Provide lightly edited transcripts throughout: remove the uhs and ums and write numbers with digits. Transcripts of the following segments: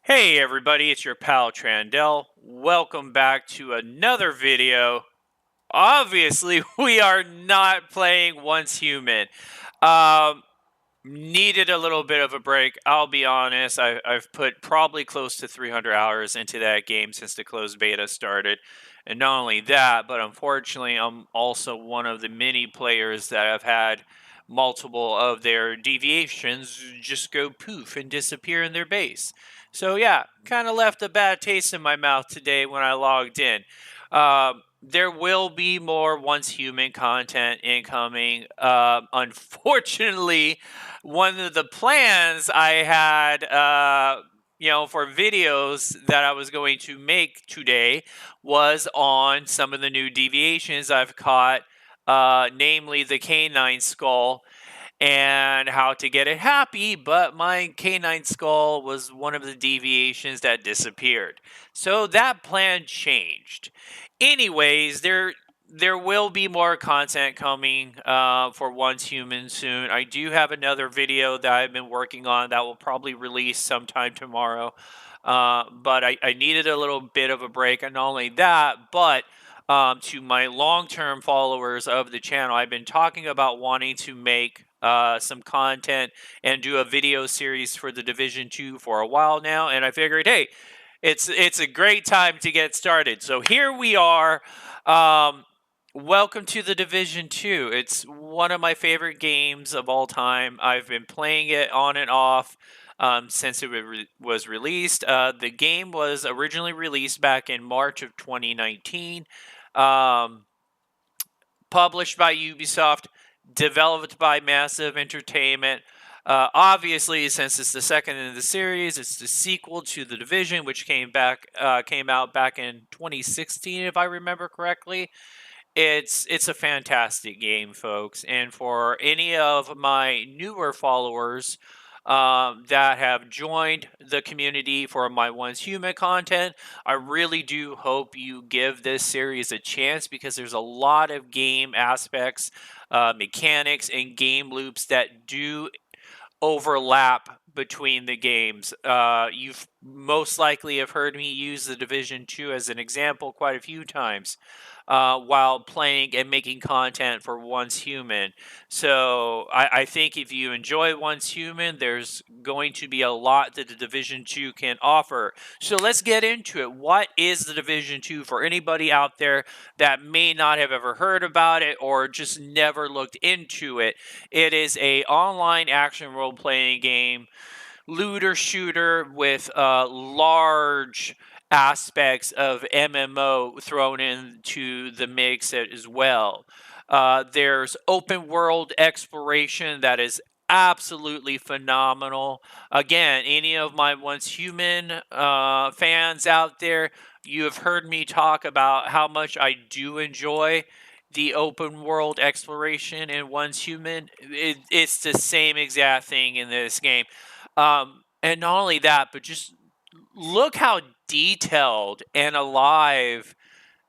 Hey everybody, it's your pal Trandell. Welcome back to another video. Obviously, we are not playing Once Human. Um, Needed a little bit of a break. I'll be honest, I've put probably close to 300 hours into that game since the closed beta started. And not only that, but unfortunately, I'm also one of the many players that have had multiple of their deviations just go poof and disappear in their base. So yeah, kind of left a bad taste in my mouth today when I logged in. There will be more Once Human content incoming. Unfortunately, one of the plans I had, for videos that I was going to make today was on some of the new deviations I've caught, namely the canine skull and how to get it happy, but my canine skull was one of the deviations that disappeared. So that plan changed. Anyways, there will be more content coming for Once Human soon. I do have another video that I've been working on that will probably release sometime tomorrow. But I needed a little bit of a break, and not only that, but to my long-term followers of the channel, I've been talking about wanting to make some content and do a video series for the Division 2 for a while now, and I figured, hey, it's a great time to get started. So here we are. Welcome to the Division 2. It's one of my favorite games of all time. I've been playing it on and off since it was released. The game was originally released back in March of 2019. Um, Published by Ubisoft, developed by Massive Entertainment. Obviously, since it's the second in the series, it's the sequel to The Division, which came out back in 2016, if I remember correctly. It's a fantastic game, folks, and for any of my newer followers that have joined the community for my Once Human content, I really do hope you give this series a chance because there's a lot of game aspects, mechanics, and game loops that do overlap between the games. You've most likely have heard me use the Division 2 as an example quite a few times while playing and making content for Once Human. So I think if you enjoy Once Human, there's going to be a lot that the Division 2 can offer. So let's get into it. What is the Division 2 for anybody out there that may not have ever heard about it or just never looked into it? It is a online action role-playing game, looter shooter with large aspects of MMO thrown into the mix as well. There's open world exploration that is absolutely phenomenal. Again, any of my Once Human fans out there, you have heard me talk about how much I do enjoy the open world exploration in Once Human. It's the same exact thing in this game. And not only that, but just look how detailed and alive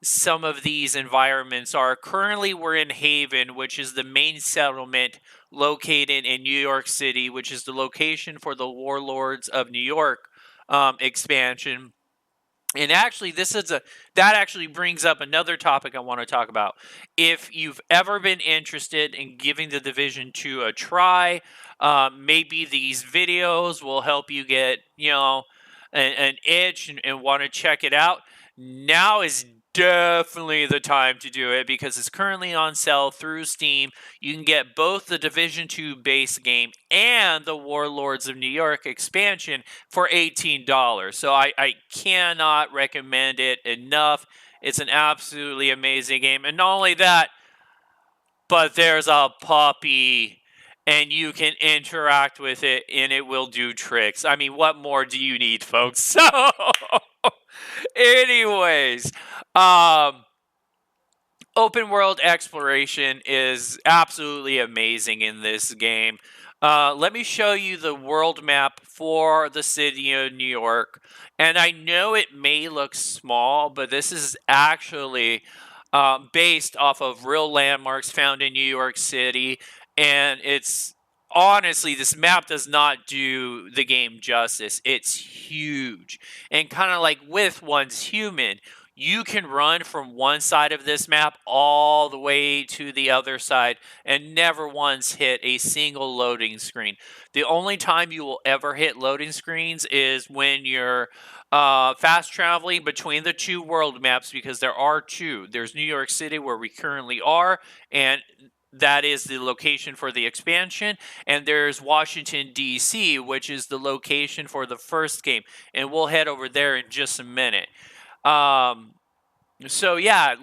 some of these environments are. Currently, we're in Haven, which is the main settlement located in New York City, which is the location for the Warlords of New York expansion. And actually, that actually brings up another topic I want to talk about. If you've ever been interested in giving the Division 2 a try, maybe these videos will help you get, an itch and want to check it out. Now is definitely the time to do it because it's currently on sale through Steam. You can get both the Division 2 base game and the Warlords of New York expansion for $18. So I cannot recommend it enough. It's an absolutely amazing game. And not only that, but there's a puppy and you can interact with it and it will do tricks. I mean, what more do you need, folks? So anyways, open world exploration is absolutely amazing in this game. Let me show you the world map for the city of New York. And I know it may look small, but this is actually based off of real landmarks found in New York City. And it's honestly, this map does not do the game justice. It's huge. And kind of like with One's Human, you can run from one side of this map all the way to the other side and never once hit a single loading screen. The only time you will ever hit loading screens is when you're fast traveling between the two world maps, because there are two. There's New York City, where we currently are, and that is the location for the expansion, and there's Washington, D.C., which is the location for the first game, and we'll head over there in just a minute. So yeah,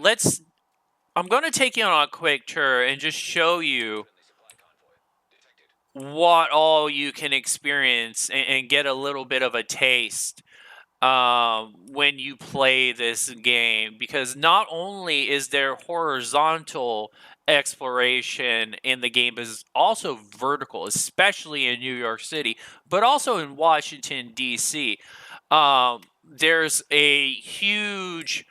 I'm going to take you on a quick tour and just show you what all you can experience and get a little bit of a taste when you play this game, because not only is there horizontal exploration in the game, but is also vertical, especially in New York City, but also in Washington D.C. There's a huge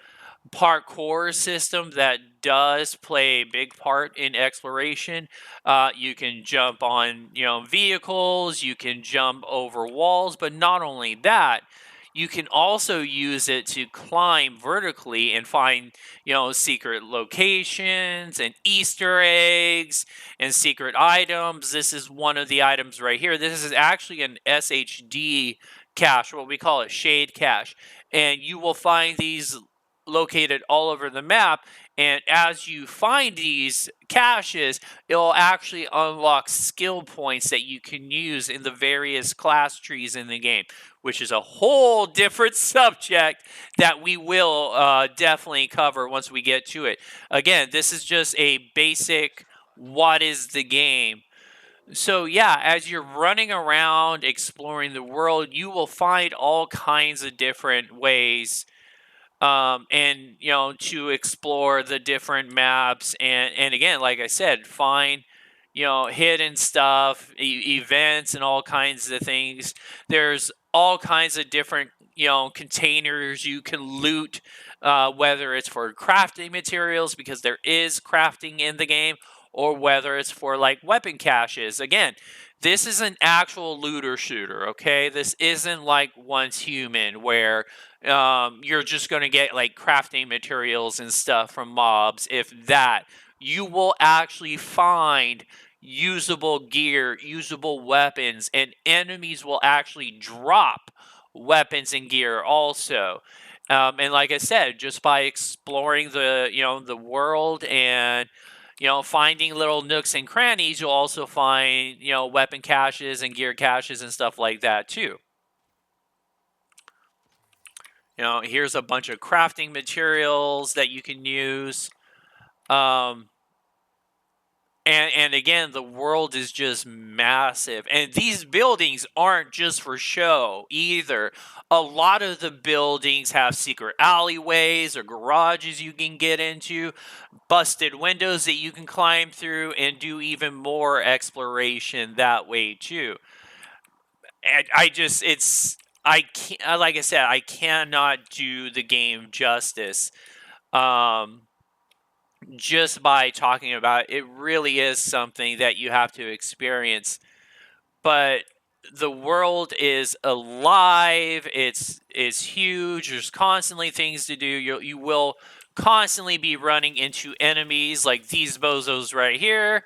parkour system that does play a big part in exploration. You can jump on, vehicles, you can jump over walls, but not only that, you can also use it to climb vertically and find, secret locations and Easter eggs and secret items. This is one of the items right here. This is actually an SHD cache, what we call it, shade cache. And you will find these located all over the map. And as you find these caches, it'll actually unlock skill points that you can use in the various class trees in the game, which is a whole different subject that we will definitely cover once we get to it. Again, this is just a basic what is the game. So yeah, as you're running around exploring the world, you will find all kinds of different ways, and to explore the different maps, and again, like I said, find hidden stuff, events, and all kinds of things. There's all kinds of different containers you can loot, whether it's for crafting materials, because there is crafting in the game, or whether it's for like weapon caches. Again, this is an actual looter shooter, okay? This isn't like Once Human, where you're just going to get like crafting materials and stuff from mobs. If that, you will actually find usable gear, usable weapons, and enemies will actually drop weapons and gear also. And like I said, just by exploring the world and finding little nooks and crannies, you'll also find weapon caches and gear caches and stuff like that too. Here's a bunch of crafting materials that you can use. And again, the world is just massive. And these buildings aren't just for show either. A lot of the buildings have secret alleyways or garages you can get into, busted windows that you can climb through, and do even more exploration that way too. And I can't, like I said, I cannot do the game justice. Just by talking about it. It really is something that you have to experience. But the world is alive. It's huge. There's constantly things to do. You will constantly be running into enemies like these bozos right here.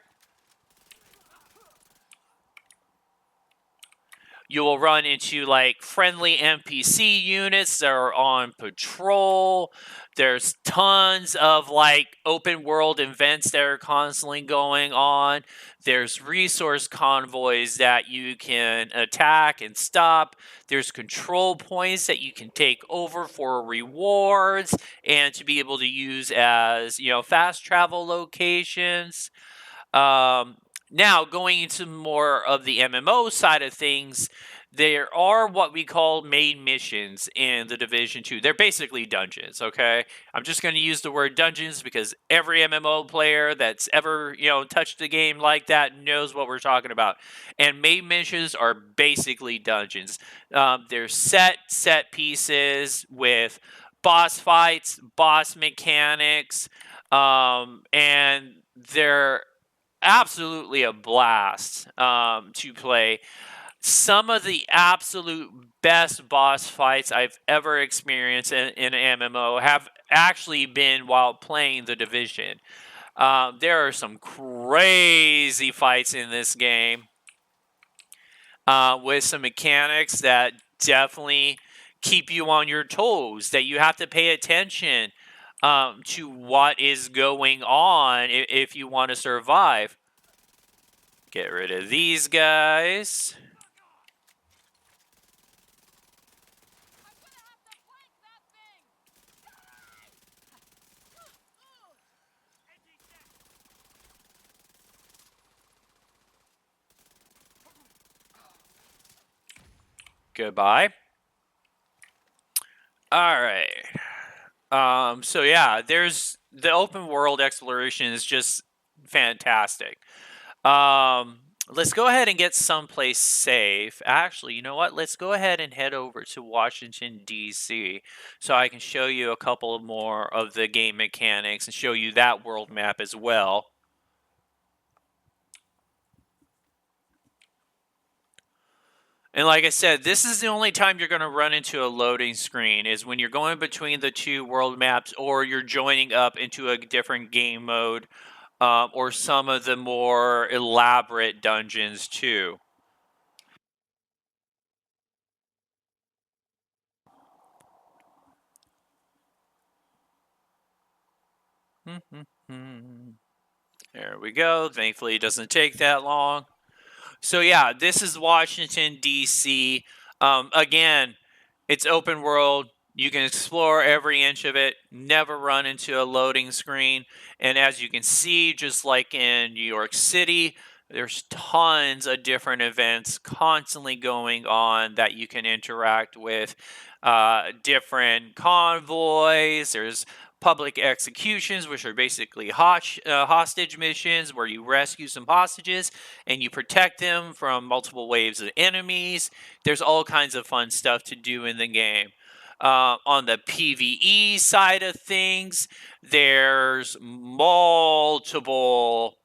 You will run into like friendly NPC units that are on patrol. There's tons of like open world events that are constantly going on. There's resource convoys that you can attack and stop. There's control points that you can take over for rewards and to be able to use as, fast travel locations. Now, going into more of the MMO side of things, there are what we call main missions in the Division 2. They're basically dungeons, okay? I'm just going to use the word dungeons because every MMO player that's ever, touched a game like that knows what we're talking about. And main missions are basically dungeons. They're set pieces with boss fights, boss mechanics, and they're absolutely a blast to play. Some of the absolute best boss fights I've ever experienced in an MMO have actually been while playing the Division. There are some crazy fights in this game with some mechanics that definitely keep you on your toes, that you have to pay attention to what is going on if you want to survive. Get rid of these guys. Goodbye. All right. So yeah, there's the open world exploration is just fantastic. Let's go ahead and get someplace safe. Actually, you know what? Let's go ahead and head over to Washington, D.C. so I can show you a couple more of the game mechanics and show you that world map as well. And like I said, this is the only time you're going to run into a loading screen is when you're going between the two world maps or you're joining up into a different game mode or some of the more elaborate dungeons too. There we go. Thankfully, it doesn't take that long. So yeah, this is Washington D.C. Again, it's open world. You can explore every inch of it. Never run into a loading screen. And as you can see, just like in New York City, there's tons of different events constantly going on that you can interact with. Different convoys. There's public executions, which are basically hostage missions where you rescue some hostages and you protect them from multiple waves of enemies. There's all kinds of fun stuff to do in the game. On the PvE side of things, there's multiple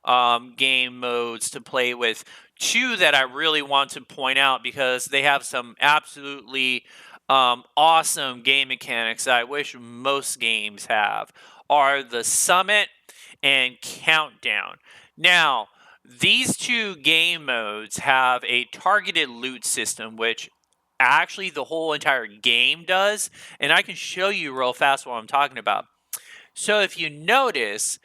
game modes to play with. Two that I really want to point out because they have some absolutely awesome game mechanics that I wish most games have are the Summit and Countdown. Now, these two game modes have a targeted loot system, which actually the whole entire game does. And I can show you real fast what I'm talking about. So if you notice,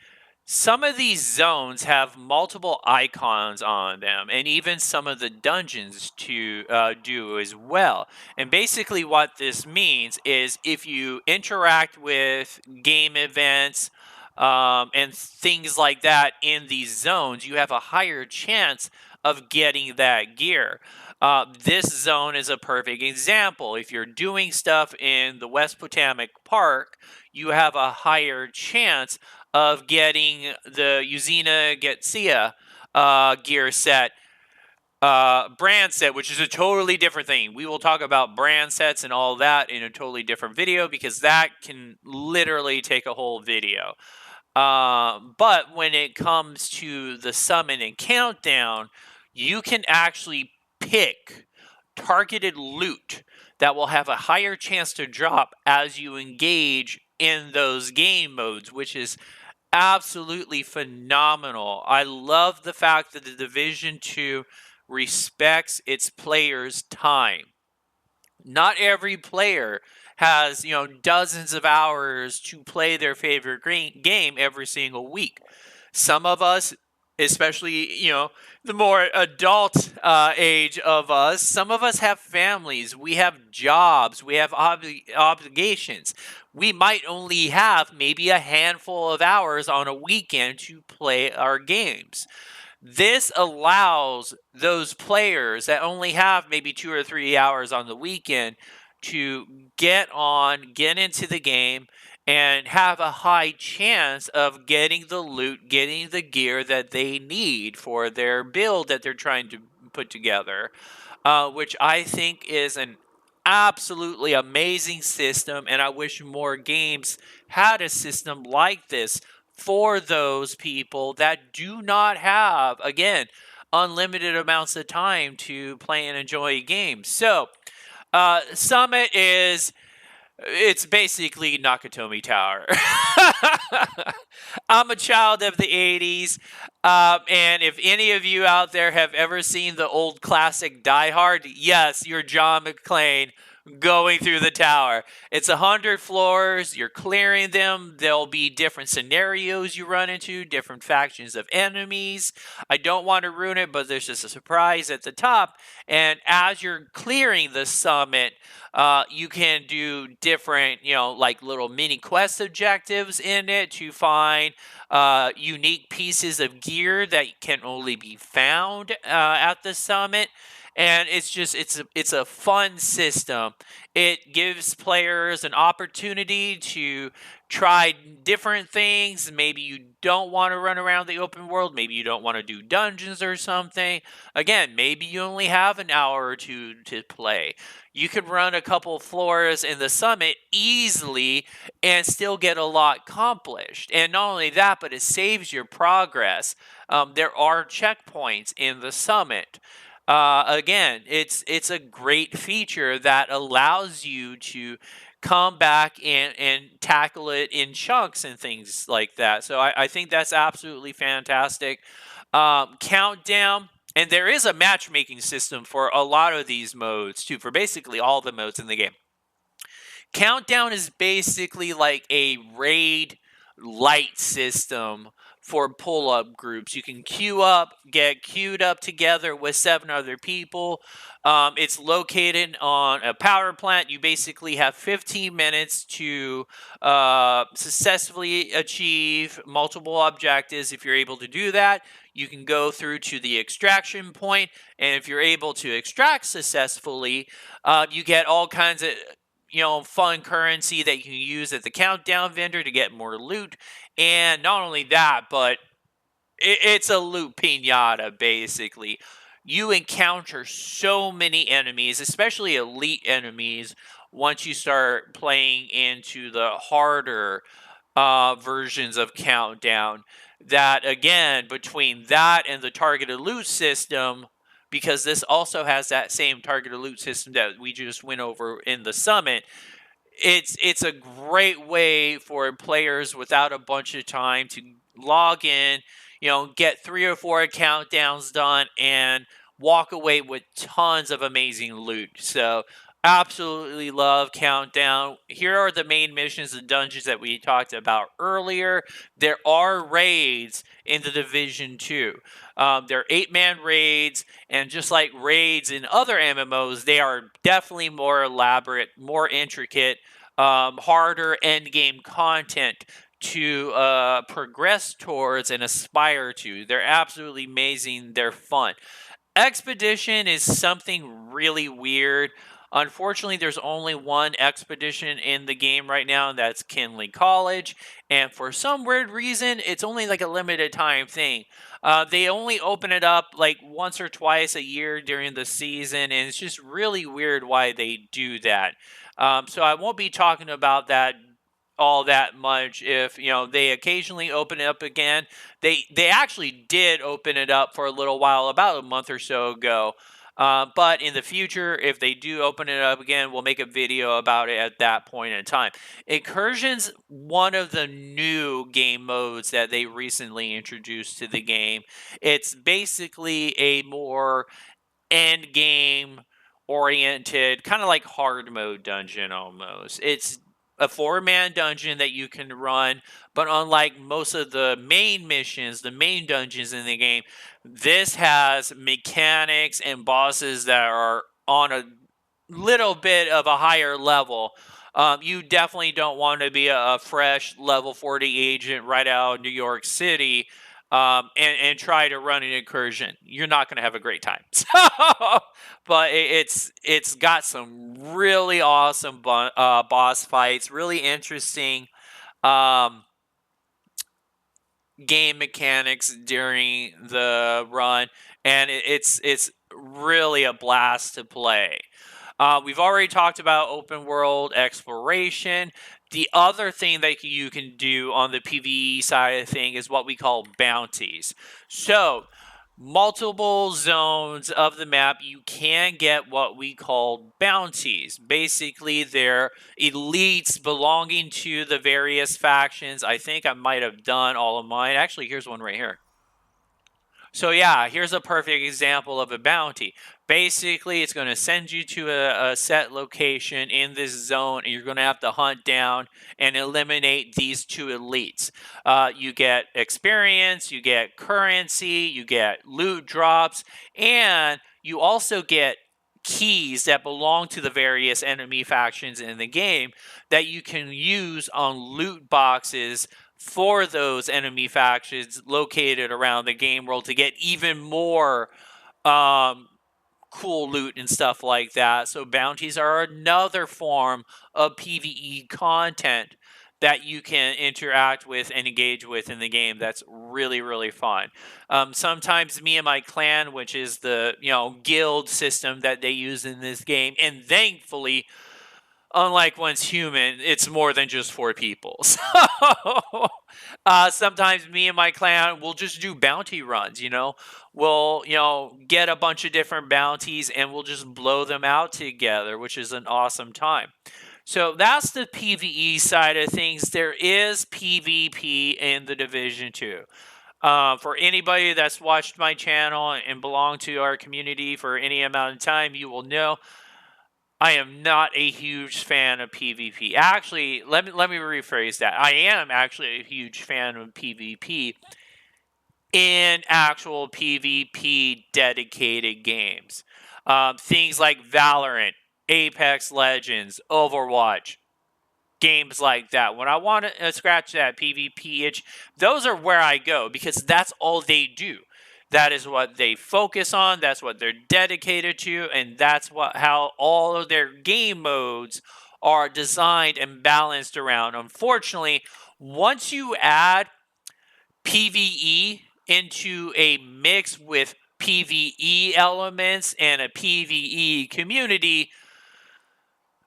some of these zones have multiple icons on them, and even some of the dungeons to do as well. And basically, what this means is if you interact with game events and things like that in these zones, you have a higher chance of getting that gear. This zone is a perfect example. If you're doing stuff in the West Potomac Park, you have a higher chance of getting the Uzina Getsia gear set, brand set, which is a totally different thing. We will talk about brand sets and all that in a totally different video because that can literally take a whole video. But when it comes to the summon and countdown, you can actually pick targeted loot that will have a higher chance to drop as you engage in those game modes, which is absolutely phenomenal. I love the fact that the Division 2 respects its players' time. Not every player has, dozens of hours to play their favorite game every single week. Some of us, especially, the more adult age of us, some of us have families, we have jobs, we have obligations. We might only have maybe a handful of hours on a weekend to play our games. This allows those players that only have maybe 2 or 3 hours on the weekend to get into the game and have a high chance of getting the loot, getting the gear that they need for their build that they're trying to put together, which I think is an absolutely amazing system. And I wish more games had a system like this for those people that do not have, again, unlimited amounts of time to play and enjoy games. So, Summit it's basically Nakatomi Tower. I'm a child of the 80s. And if any of you out there have ever seen the old classic Die Hard, yes, you're John McClane going through the tower. It's 100 floors. You're clearing them. There'll be different scenarios you run into, different factions of enemies. I don't want to ruin it, but there's just a surprise at the top. And as you're clearing the summit, you can do different, like little mini quest objectives in it to find unique pieces of gear that can only be found at the summit. And it's a fun system. It gives players an opportunity to try different things. Maybe you don't want to run around the open world. Maybe you don't want to do dungeons or something. Again, maybe you only have an hour or two to play. You can run a couple floors in the summit easily and still get a lot accomplished. And not only that, but it saves your progress. There are checkpoints in the summit. Again, it's a great feature that allows you to come back and tackle it in chunks and things like that. So I think that's absolutely fantastic. Countdown. And there is a matchmaking system for a lot of these modes, too, for basically all the modes in the game. Countdown is basically like a raid light system for pull-up groups. You can queue up, get queued up together with 7 other people. It's located on a power plant. You basically have 15 minutes to successfully achieve multiple objectives. If you're able to do that, you can go through to the extraction point, and if you're able to extract successfully, you get all kinds of fun currency that you can use at the countdown vendor to get more loot. And not only that, but it's a loot pinata, basically. You encounter so many enemies, especially elite enemies, once you start playing into the harder versions of Countdown. That, again, between that and the targeted loot system, because this also has that same targeted loot system that we just went over in the summit, it's a great way for players without a bunch of time to log in, get 3 or 4 countdowns done, and walk away with tons of amazing loot. So, absolutely love Countdown. Here are the main missions and dungeons that we talked about earlier. There are raids in the Division 2. They're 8-man raids, and just like raids in other MMOs, they are definitely more elaborate, more intricate, harder endgame content to progress towards and aspire to. They're absolutely amazing. They're fun. Expedition is something really weird. Unfortunately, there's only one expedition in the game right now, and that's Kinley College. And for some weird reason, it's only like a limited time thing. They only open it up like once or twice a year during the season, and it's just really weird why they do that. So I won't be talking about that all that much. If they occasionally open it up again, they actually did open it up for a little while, about a month or so ago. But in the future, if they do open it up again, we'll make a video about it at that point in time. Incursion's one of the new game modes that they recently introduced to the game. It's basically a more end game oriented, kind of like hard mode dungeon almost. It's a 4-man dungeon that you can run, but unlike most of the main missions, the main dungeons in the game, this has mechanics and bosses that are on a little bit of a higher level. You definitely don't want to be a fresh level 40 agent right out of New York City and try to run an incursion. You're not going to have a great time. So, but it's got some really awesome boss fights, really interesting game mechanics during the run, and it's really a blast to play. We've already talked about open world exploration. The other thing that you can do on the PvE side of the thing is what we call bounties. So, multiple zones of the map, you can get what we call bounties. Basically, they're elites belonging to the various factions. I think I might have done all of mine. Actually, here's one right here. So yeah, here's a perfect example of a bounty. Basically, it's going to send you to a set location in this zone, and you're going to have to hunt down and eliminate these two elites. You get experience, you get currency, you get loot drops, and you also get keys that belong to the various enemy factions in the game that you can use on loot boxes for those enemy factions located around the game world to get even more cool loot and stuff like that. So bounties are another form of PvE content that you can interact with and engage with in the game. That's really, really fun. Sometimes me and my clan, which is the guild system that they use in this game, and thankfully, unlike Once Human, it's more than just 4 people. So sometimes me and my clan will just do bounty runs. We'll get a bunch of different bounties and we'll just blow them out together, which is an awesome time. So that's the PvE side of things. There is PvP in the Division 2. For anybody that's watched my channel and belonged to our community for any amount of time, you will know I am not a huge fan of PvP. Actually, let me rephrase that. I am actually a huge fan of PvP in actual PvP dedicated games. Things like Valorant, Apex Legends, Overwatch, games like that. When I want to scratch that PvP itch, those are where I go because that's all they do. That is what they focus on. That's what they're dedicated to, and that's how all of their game modes are designed and balanced around. Unfortunately, once you add PvE into a mix with PvE elements and a PvE community,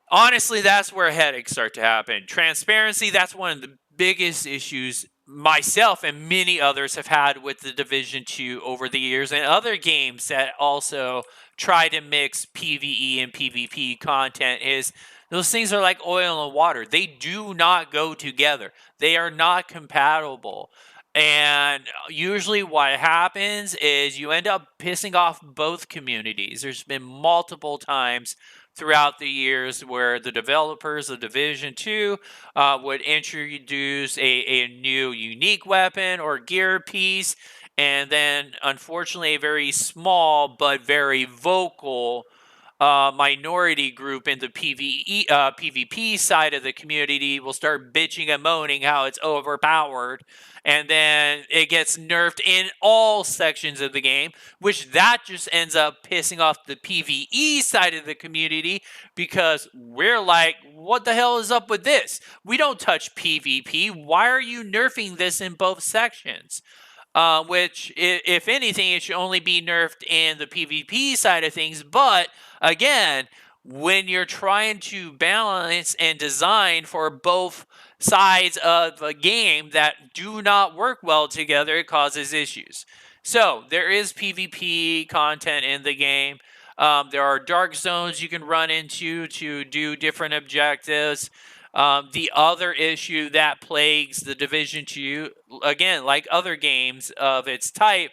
honestly, that's where headaches start to happen. Transparency, that's one of the biggest issues myself and many others have had with the Division 2 over the years, and other games that also try to mix PvE and PvP content is those things are like oil and water. They do not go together. They are not compatible. And usually what happens is you end up pissing off both communities. There's been multiple times throughout the years where the developers of Division 2 would introduce a new unique weapon or gear piece, and then unfortunately a very small but very vocal minority group in the PvP side of the community will start bitching and moaning how it's overpowered, and then it gets nerfed in all sections of the game, which that just ends up pissing off the PvE side of the community because we're like, what the hell is up with this? We don't touch PvP. Why are you nerfing this in both sections? Which, if anything, it should only be nerfed in the PvP side of things. But again, when you're trying to balance and design for both sides of a game that do not work well together, it causes issues. So there is PvP content in the game. There are dark zones you can run into to do different objectives. The other issue that plagues the Division 2, again, like other games of its type,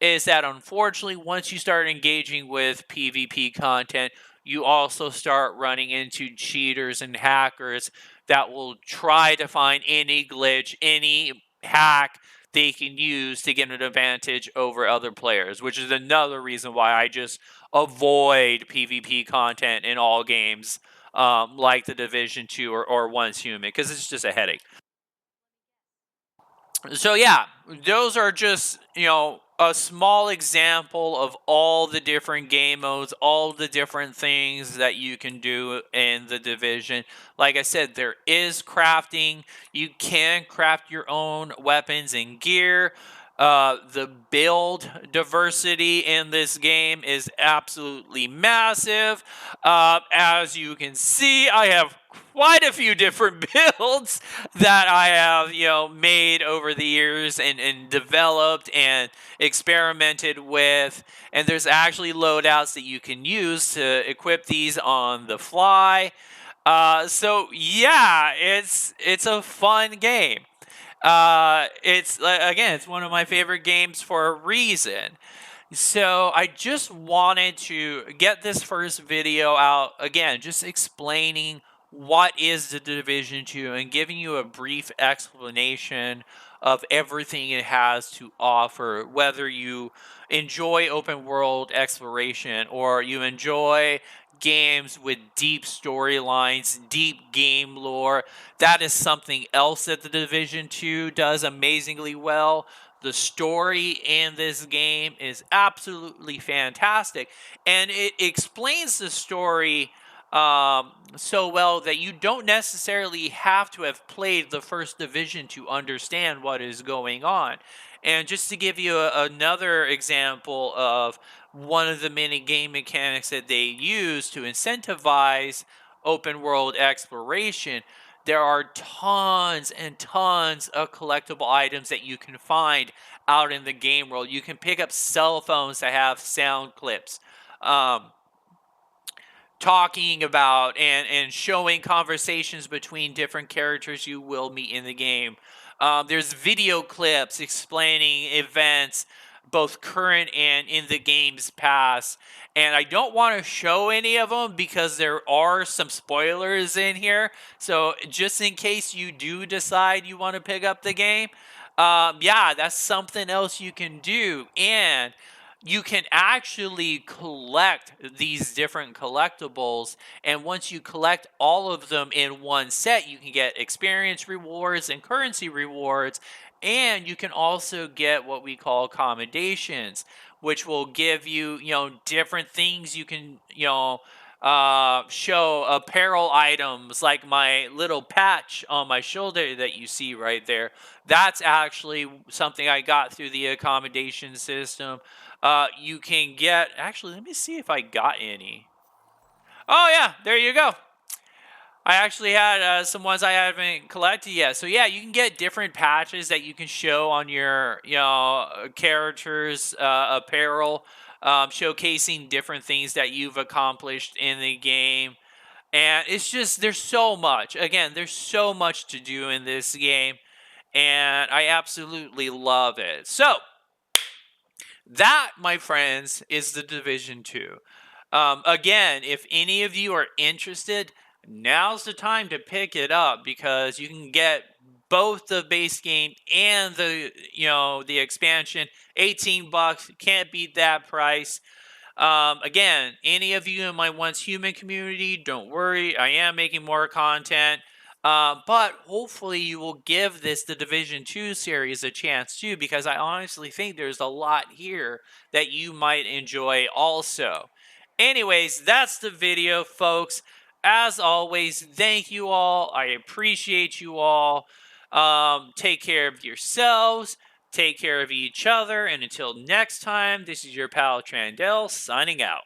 is that unfortunately, once you start engaging with PvP content, you also start running into cheaters and hackers that will try to find any glitch, any hack they can use to get an advantage over other players, which is another reason why I just avoid PvP content in all games like the Division 2 or Once Human, because it's just a headache. So yeah, those are just, a small example of all the different game modes, all the different things that you can do in the Division. Like I said, there is crafting. You can craft your own weapons and gear. The build diversity in this game is absolutely massive. As you can see, I have quite a few different builds that I have, made over the years and developed and experimented with. And there's actually loadouts that you can use to equip these on the fly. So yeah, it's a fun game. It's one of my favorite games for a reason. So I just wanted to get this first video out again, just explaining what is the Division 2 and giving you a brief explanation of everything it has to offer, whether you enjoy open world exploration or you enjoy games with deep storylines, deep game lore. That is something else that the Division 2 does amazingly well. The story in this game is absolutely fantastic, and it explains the story so well that you don't necessarily have to have played the first division to understand what is going on. And just to give you another example of one of the many game mechanics that they use to incentivize open world exploration, there are tons and tons of collectible items that you can find out in the game world. You can pick up cell phones that have sound clips. Talking about and showing conversations between different characters you will meet in the game. There's video clips explaining events, both current and in the game's past. And I don't want to show any of them because there are some spoilers in here. So just in case you do decide you want to pick up the game, yeah, that's something else you can do. And you can actually collect these different collectibles, and once you collect all of them in one set, you can get experience rewards and currency rewards, and you can also get what we call accommodations, which will give you, different things you can, show apparel items like my little patch on my shoulder that you see right there. That's actually something I got through the accommodation system. You can get, actually, let me see if I got any. Oh, yeah, there you go. I actually had some ones I haven't collected yet. So, yeah, you can get different patches that you can show on your, characters' apparel, showcasing different things that you've accomplished in the game. And it's just, there's so much. Again, there's so much to do in this game. And I absolutely love it. So, that, my friends, is the Division 2. Again, if any of you are interested, now's the time to pick it up because you can get both the base game and the expansion. $18, can't beat that price. Again, any of you in my Once Human community, don't worry, I am making more content. But hopefully you will give the Division 2 series a chance too, because I honestly think there's a lot here that you might enjoy also. Anyways, that's the video, folks. As always, thank you all. I appreciate you all. Take care of yourselves. Take care of each other. And until next time, this is your pal Trandell signing out.